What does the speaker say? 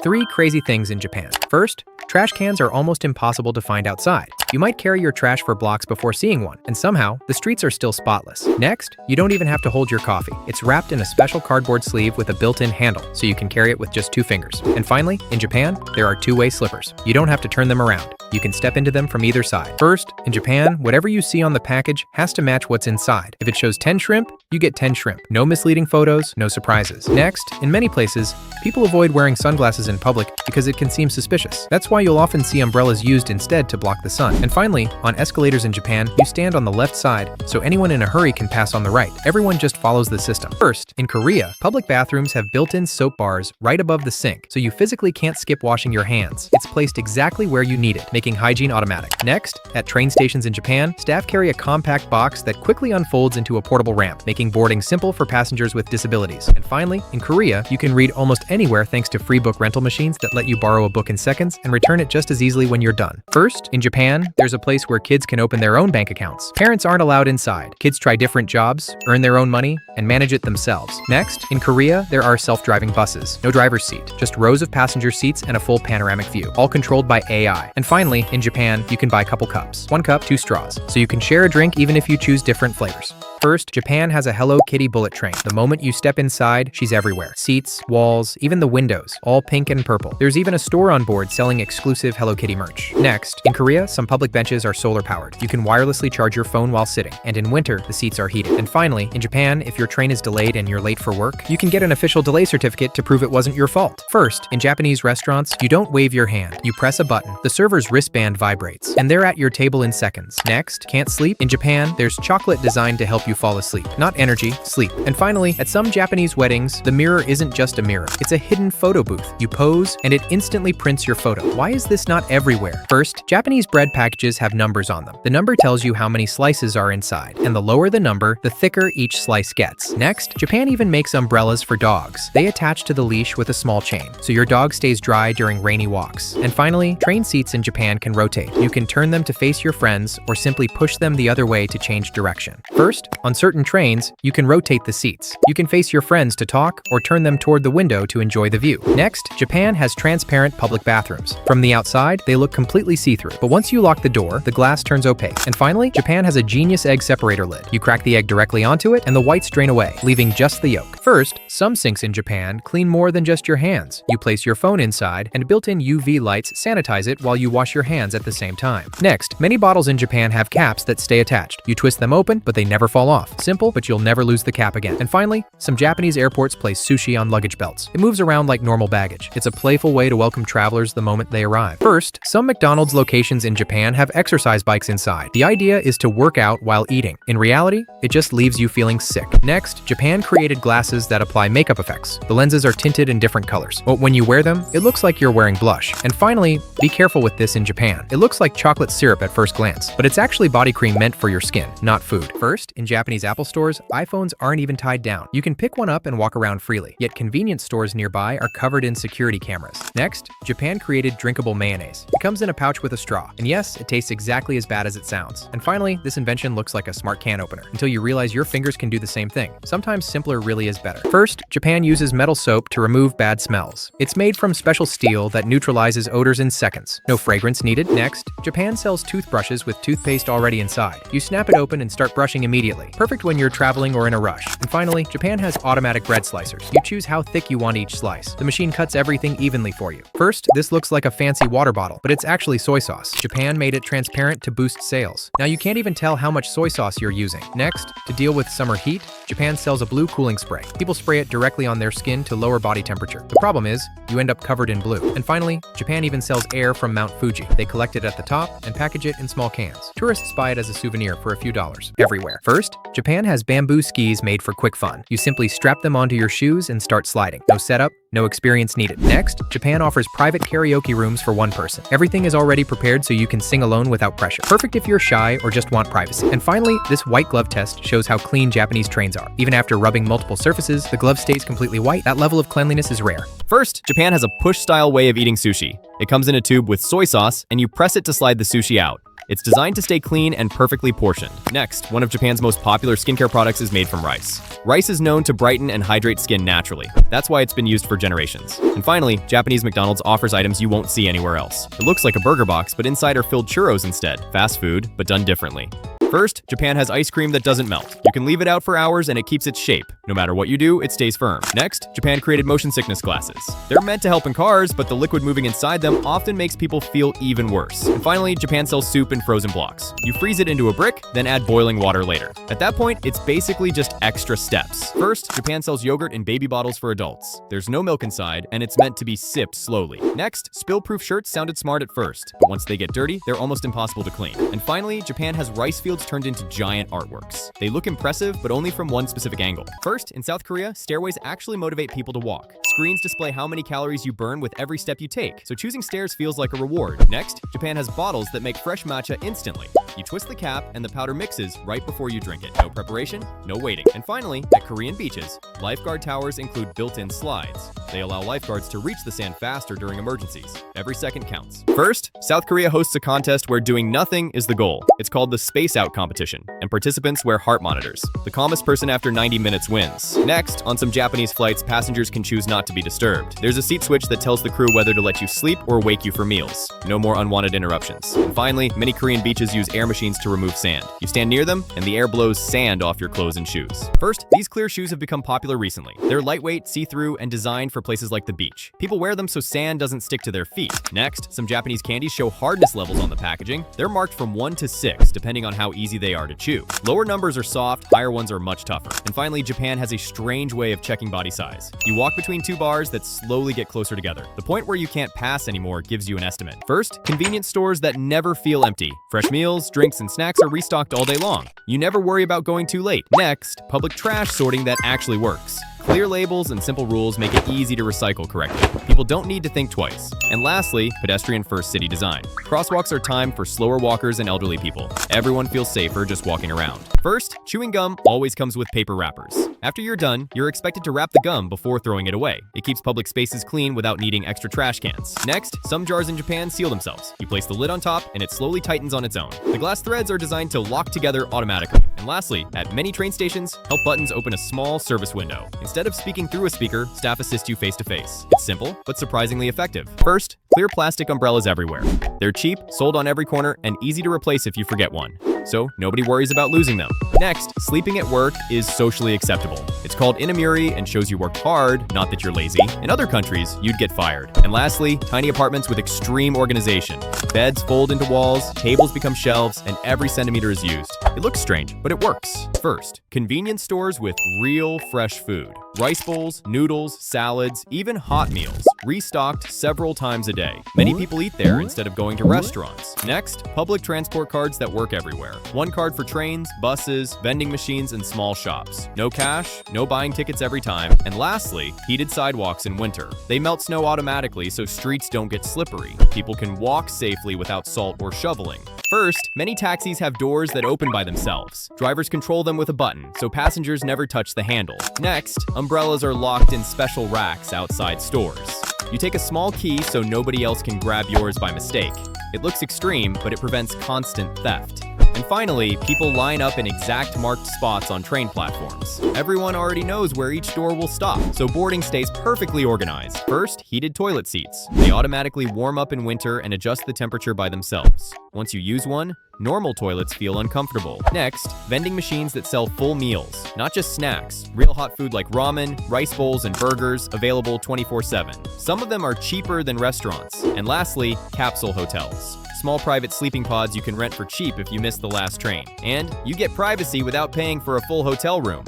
3 crazy things in Japan. First, trash cans are almost impossible to find outside. You might carry your trash for blocks before seeing one, and somehow, the streets are still spotless. Next, you don't even have to hold your coffee. It's wrapped in a special cardboard sleeve with a built-in handle, so you can carry it with just 2 fingers. And finally, in Japan, there are 2-way slippers. You don't have to turn them around. You can step into them from either side. First, in Japan, whatever you see on the package has to match what's inside. If it shows 10 shrimp, you get 10 shrimp. No misleading photos, no surprises. Next, in many places, people avoid wearing sunglasses in public because it can seem suspicious. That's why you'll often see umbrellas used instead to block the sun. And finally, on escalators in Japan, you stand on the left side, so anyone in a hurry can pass on the right. Everyone just follows the system. First, in Korea, public bathrooms have built-in soap bars right above the sink, so you physically can't skip washing your hands. It's placed exactly where you need it, making hygiene automatic. Next, at train stations in Japan, staff carry a compact box that quickly unfolds into a portable ramp, making boarding simple for passengers with disabilities. And finally, in Korea, you can read almost anywhere thanks to free book rental machines that let you borrow a book in seconds and return it just as easily when you're done. First, in Japan, there's a place where kids can open their own bank accounts. Parents aren't allowed inside. Kids try different jobs, earn their own money, and manage it themselves. Next, in Korea, there are self-driving buses. No driver's seat, just rows of passenger seats and a full panoramic view, all controlled by AI. And finally, in Japan, you can buy couple cups. 1 cup, 2 straws, so you can share a drink even if you choose different flavors. First, Japan has a Hello Kitty bullet train. The moment you step inside, she's everywhere. Seats, walls, even the windows, all pink and purple. There's even a store on board selling exclusive Hello Kitty merch. Next, in Korea, some public benches are solar powered. You can wirelessly charge your phone while sitting, and in winter, the seats are heated. And finally, in Japan, if your train is delayed and you're late for work, you can get an official delay certificate to prove it wasn't your fault. First, in Japanese restaurants, you don't wave your hand. You press a button. The server's wristband vibrates, and they're at your table in seconds. Next, can't sleep? In Japan, there's chocolate designed to help you fall asleep. Not energy, sleep. And finally, at some Japanese weddings, the mirror isn't just a mirror. It's a hidden photo booth. You pose, and it instantly prints your photo. Why is this not everywhere? First, Japanese bread packages have numbers on them. The number tells you how many slices are inside, and the lower the number, the thicker each slice gets. Next, Japan even makes umbrellas for dogs. They attach to the leash with a small chain, so your dog stays dry during rainy walks. And finally, train seats in Japan can rotate. You can turn them to face your friends or simply push them the other way to change direction. First, on certain trains, you can rotate the seats. You can face your friends to talk or turn them toward the window to enjoy the view. Next, Japan has transparent public bathrooms. From the outside, they look completely see-through, but once you lock the door, the glass turns opaque. And finally, Japan has a genius egg separator lid. You crack the egg directly onto it, and the whites drain away, leaving just the yolk. First, some sinks in Japan clean more than just your hands. You place your phone inside, and built-in UV lights sanitize it while you wash your hands at the same time. Next, many bottles in Japan have caps that stay attached. You twist them open, but they never fall off. Simple, but you'll never lose the cap again. And finally, some Japanese airports place sushi on luggage belts. It moves around like normal baggage. It's a playful way to welcome travelers the moment they arrive. First, some McDonald's locations in Japan have exercise bikes inside. The idea is to work out while eating. In reality, it just leaves you feeling sick. Next, Japan created glasses that apply makeup effects. The lenses are tinted in different colors, but when you wear them, it looks like you're wearing blush. And finally, be careful with this in Japan. It looks like chocolate syrup at first glance, but it's actually body cream meant for your skin, not food. First, in Japanese Apple stores, iPhones aren't even tied down. You can pick one up and walk around freely, yet convenience stores nearby are covered in security cameras. Next, Japan created drinkable mayonnaise. It comes in a pouch with a straw, and yes, it tastes exactly as bad as it sounds. And finally, this invention looks like a smart can opener, until you realize your fingers can do the same thing. Sometimes simpler really is better. First, Japan uses metal soap to remove bad smells. It's made from special steel that neutralizes odors in seconds. No fragrance needed. Next, Japan sells toothbrushes with toothpaste already inside. You snap it open and start brushing immediately. Perfect when you're traveling or in a rush. And finally, Japan has automatic bread slicers. You choose how thick you want each slice. The machine cuts everything evenly for you. First, this looks like a fancy water bottle, but it's actually soy sauce. Japan made it transparent to boost sales. Now you can't even tell how much soy sauce you're using. Next, to deal with summer heat, Japan sells a blue cooling spray. People spray it directly on their skin to lower body temperature. The problem is, you end up covered in blue. And finally, Japan even sells air from Mount Fuji. They collect it at the top and package it in small cans. Tourists buy it as a souvenir for a few dollars. Everywhere. First, Japan has bamboo skis made for quick fun. You simply strap them onto your shoes and start sliding. No setup, no experience needed. Next, Japan offers private karaoke rooms for one person. Everything is already prepared so you can sing alone without pressure. Perfect if you're shy or just want privacy. And finally, this white glove test shows how clean Japanese trains are. Even after rubbing multiple surfaces, the glove stays completely white. That level of cleanliness is rare. First, Japan has a push-style way of eating sushi. It comes in a tube with soy sauce, and you press it to slide the sushi out. It's designed to stay clean and perfectly portioned. Next, one of Japan's most popular skincare products is made from rice. Rice is known to brighten and hydrate skin naturally. That's why it's been used for generations. And finally, Japanese McDonald's offers items you won't see anywhere else. It looks like a burger box, but inside are filled churros instead. Fast food, but done differently. First, Japan has ice cream that doesn't melt. You can leave it out for hours and it keeps its shape. No matter what you do, it stays firm. Next, Japan created motion sickness glasses. They're meant to help in cars, but the liquid moving inside them often makes people feel even worse. And finally, Japan sells soup in frozen blocks. You freeze it into a brick, then add boiling water later. At that point, it's basically just extra steps. First, Japan sells yogurt in baby bottles for adults. There's no milk inside, and it's meant to be sipped slowly. Next, spill-proof shirts sounded smart at first, but once they get dirty, they're almost impossible to clean. And finally, Japan has rice fields turned into giant artworks. They look impressive, but only from one specific angle. First, in South Korea, stairways actually motivate people to walk. Screens display how many calories you burn with every step you take, so choosing stairs feels like a reward. Next, Japan has bottles that make fresh matcha instantly. You twist the cap and the powder mixes right before you drink it. No preparation, no waiting. And finally, at Korean beaches, lifeguard towers include built-in slides. They allow lifeguards to reach the sand faster during emergencies. Every second counts. First, South Korea hosts a contest where doing nothing is the goal. It's called the Space Out competition, and participants wear heart monitors. The calmest person after 90 minutes wins. Next, on some Japanese flights, passengers can choose not to be disturbed. There's a seat switch that tells the crew whether to let you sleep or wake you for meals. No more unwanted interruptions. And finally, many Korean beaches use air machines to remove sand. You stand near them, and the air blows sand off your clothes and shoes. First, these clear shoes have become popular recently. They're lightweight, see-through, and designed for places like the beach. People wear them so sand doesn't stick to their feet. Next, some Japanese candies show hardness levels on the packaging. They're marked from 1 to 6, depending on how easy they are to chew. Lower numbers are soft, higher ones are much tougher. And finally, Japan has a strange way of checking body size. You walk between two bars that slowly get closer together. The point where you can't pass anymore gives you an estimate. First, convenience stores that never feel empty. Fresh meals, drinks, and snacks are restocked all day long. You never worry about going too late. Next, public trash sorting that actually works. Clear labels and simple rules make it easy to recycle correctly. People don't need to think twice. And lastly, pedestrian-first city design. Crosswalks are timed for slower walkers and elderly people. Everyone feels safer just walking around. First, chewing gum always comes with paper wrappers. After you're done, you're expected to wrap the gum before throwing it away. It keeps public spaces clean without needing extra trash cans. Next, some jars in Japan seal themselves. You place the lid on top, and it slowly tightens on its own. The glass threads are designed to lock together automatically. And lastly, at many train stations, help buttons open a small service window. Instead of speaking through a speaker, staff assist you face-to-face. It's simple, but surprisingly effective. First, clear plastic umbrellas everywhere. They're cheap, sold on every corner, and easy to replace if you forget one. So nobody worries about losing them. Next, sleeping at work is socially acceptable. It's called inamuri and shows you worked hard, not that you're lazy. In other countries, you'd get fired. And lastly, tiny apartments with extreme organization. Beds fold into walls, tables become shelves, and every centimeter is used. It looks strange, but it works. First, convenience stores with real fresh food. Rice bowls, noodles, salads, even hot meals, restocked several times a day. Many people eat there instead of going to restaurants. Next, public transport cards that work everywhere. One card for trains, buses, vending machines, and small shops. No cash, no buying tickets every time. And lastly, heated sidewalks in winter. They melt snow automatically so streets don't get slippery. People can walk safely without salt or shoveling. First, many taxis have doors that open by themselves. Drivers control them with a button, so passengers never touch the handle. Next, umbrellas are locked in special racks outside stores. You take a small key so nobody else can grab yours by mistake. It looks extreme, but it prevents constant theft. And finally, people line up in exact marked spots on train platforms. Everyone already knows where each door will stop, so boarding stays perfectly organized. First, heated toilet seats. They automatically warm up in winter and adjust the temperature by themselves. Once you use one, normal toilets feel uncomfortable. Next, vending machines that sell full meals, not just snacks. Real hot food like ramen, rice bowls, and burgers, available 24/7. Some of them are cheaper than restaurants. And lastly, capsule hotels. Small private sleeping pods you can rent for cheap if you miss the last train. And you get privacy without paying for a full hotel room.